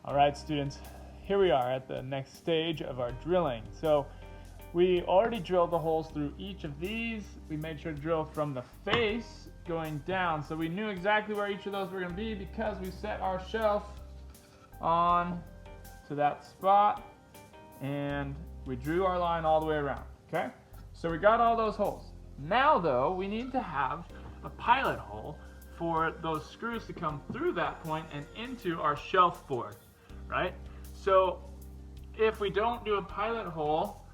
All right, students, here we are at the next stage of our drilling. So we already drilled the holes through each of these. We made sure to drill from the face going down. So we knew exactly where each of those were going to be because we set our shelf on to that spot and we drew our line all the way around, okay? So we got all those holes. Now though, we need to have a pilot hole for those screws to come through that point and into our shelf board, right? So if we don't do a pilot hole,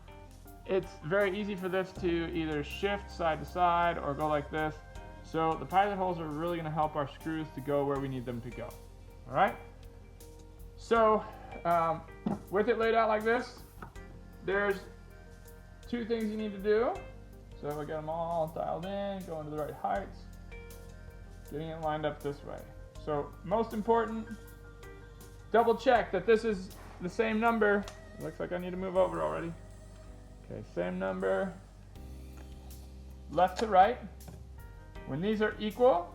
it's very easy for this to either shift side to side or go like this. So the pilot holes are really going to help our screws to go where we need them to go, all right? So with it laid out like this, there's two things you need to do. So we got them all dialed in, going to the right heights, getting it lined up this way. So most important, double check that this is the same number. It looks like I need to move over already. Okay, same number, left to right. When these are equal,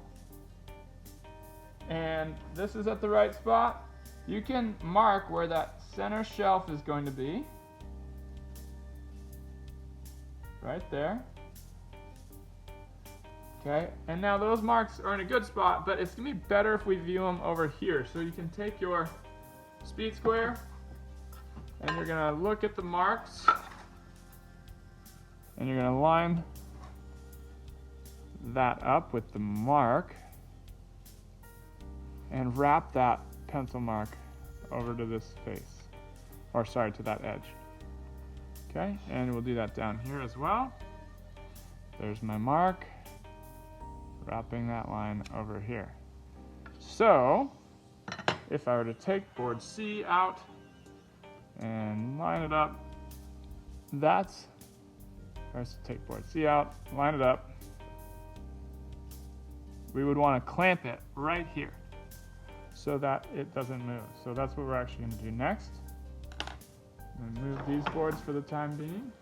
and this is at the right spot, you can mark where that center shelf is going to be. Right there. Okay, and now those marks are in a good spot, but it's gonna be better if we view them over here. So you can take your speed square and you're gonna look at the marks and you're gonna line that up with the mark and wrap that pencil mark over to this face, or sorry, to that edge. Okay, and we'll do that down here as well. There's my mark, wrapping that line over here. So, if I were to take board C out and line it up, that's, first take board C out, line it up, we would want to clamp it right here so that it doesn't move. So that's what we're actually going to do next. I'm going to move these boards for the time being.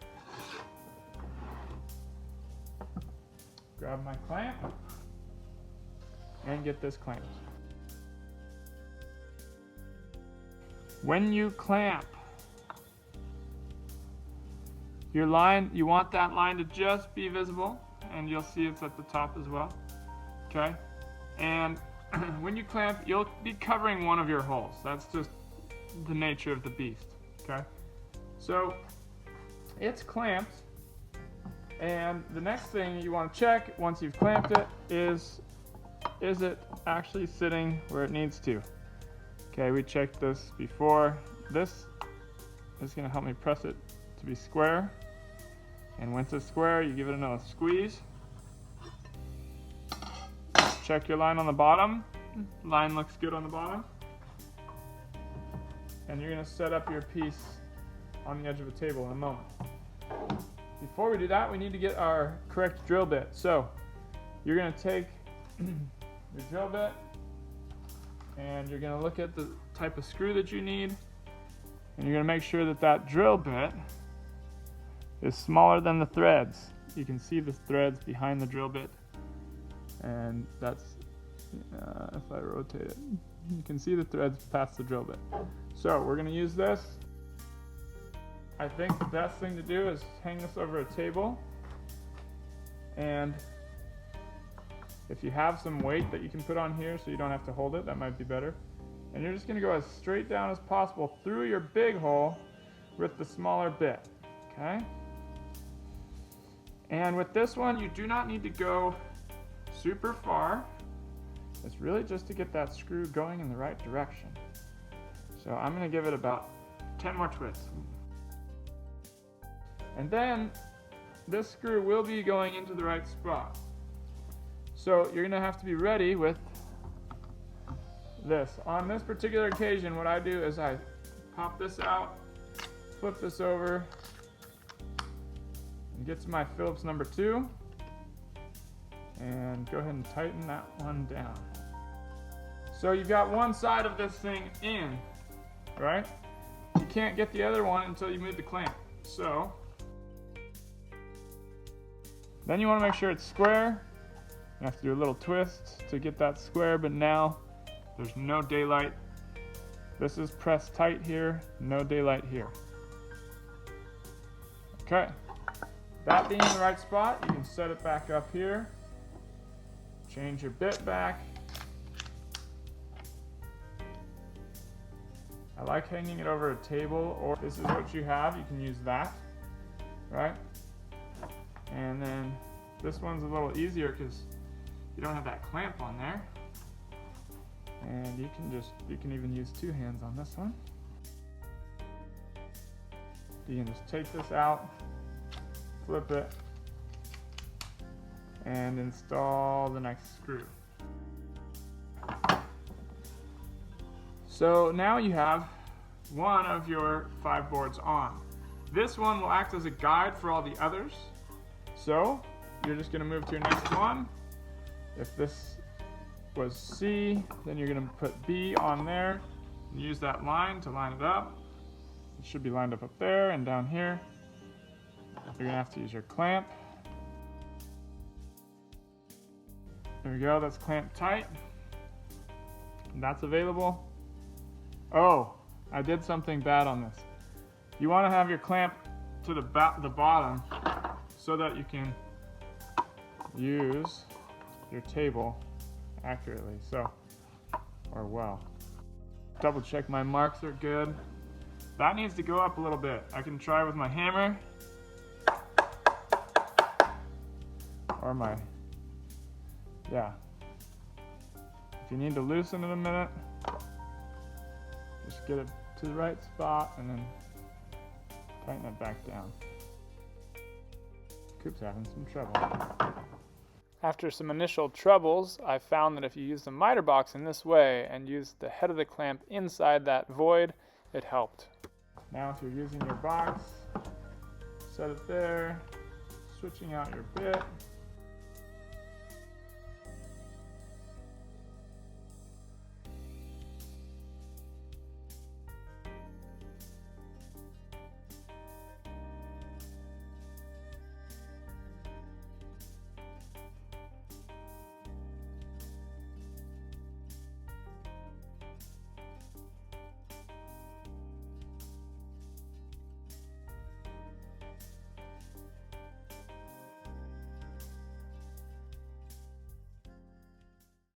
Grab my clamp and get this clamped. When you clamp your line, you want that line to just be visible, and you'll see it's at the top as well. Okay? And when you clamp, you'll be covering one of your holes. That's just the nature of the beast. Okay? So it's clamped, and the next thing you want to check once you've clamped it is it actually sitting where it needs to? Okay, we checked this before. This is going to help me press it to be square, and once it's square, you give it another squeeze. Check your line on the bottom. Line looks good on the bottom, and you're going to set up your piece on the edge of a table in a moment. Before we do that, we need to get our correct drill bit. So you're going to take your drill bit and you're going to look at the type of screw that you need, and you're going to make sure that that drill bit is smaller than the threads. You can see the threads behind the drill bit, and that's if I rotate it, you can see the threads past the drill bit. So we're going to use this. I think the best thing to do is hang this over a table, and if you have some weight that you can put on here so you don't have to hold it, that might be better. And you're just going to go as straight down as possible through your big hole with the smaller bit, okay? And with this one, you do not need to go super far. It's really just to get that screw going in the right direction. So I'm going to give it about 10 more twists. And then this screw will be going into the right spot. So you're going to have to be ready with this. On this particular occasion, what I do is I pop this out, flip this over, and get to my Phillips number 2, and go ahead and tighten that one down. So you've got one side of this thing in, right? You can't get the other one until you move the clamp. So then you want to make sure it's square. You have to do a little twist to get that square, but now there's no daylight This is pressed tight here, no daylight here. Okay, that being in the right spot, you can set it back up here. Change your bit back. I like hanging it over a table, or if this is what you have, you can use that, right? And then this one's a little easier because you don't have that clamp on there. And you can even use two hands on this one. You can just take this out, flip it, and install the next screw. So now you have one of your 5 boards on. This one will act as a guide for all the others. So you're just going to move to your next one. If this was C, then you're going to put B on there and use that line to line it up. It should be lined up there and down here. You're going to have to use your clamp. There we go, that's clamped tight. And that's available. Oh, I did something bad on this. You want to have your clamp to the bottom so that you can use your table accurately, or well. Double check my marks are good. That needs to go up a little bit. I can try with my hammer or yeah. If you need to loosen it a minute, just get it to the right spot and then tighten it back down. Coop's having some trouble. After some initial troubles, I found that if you use the miter box in this way and use the head of the clamp inside that void, it helped. Now if you're using your box, set it there, switching out your bit.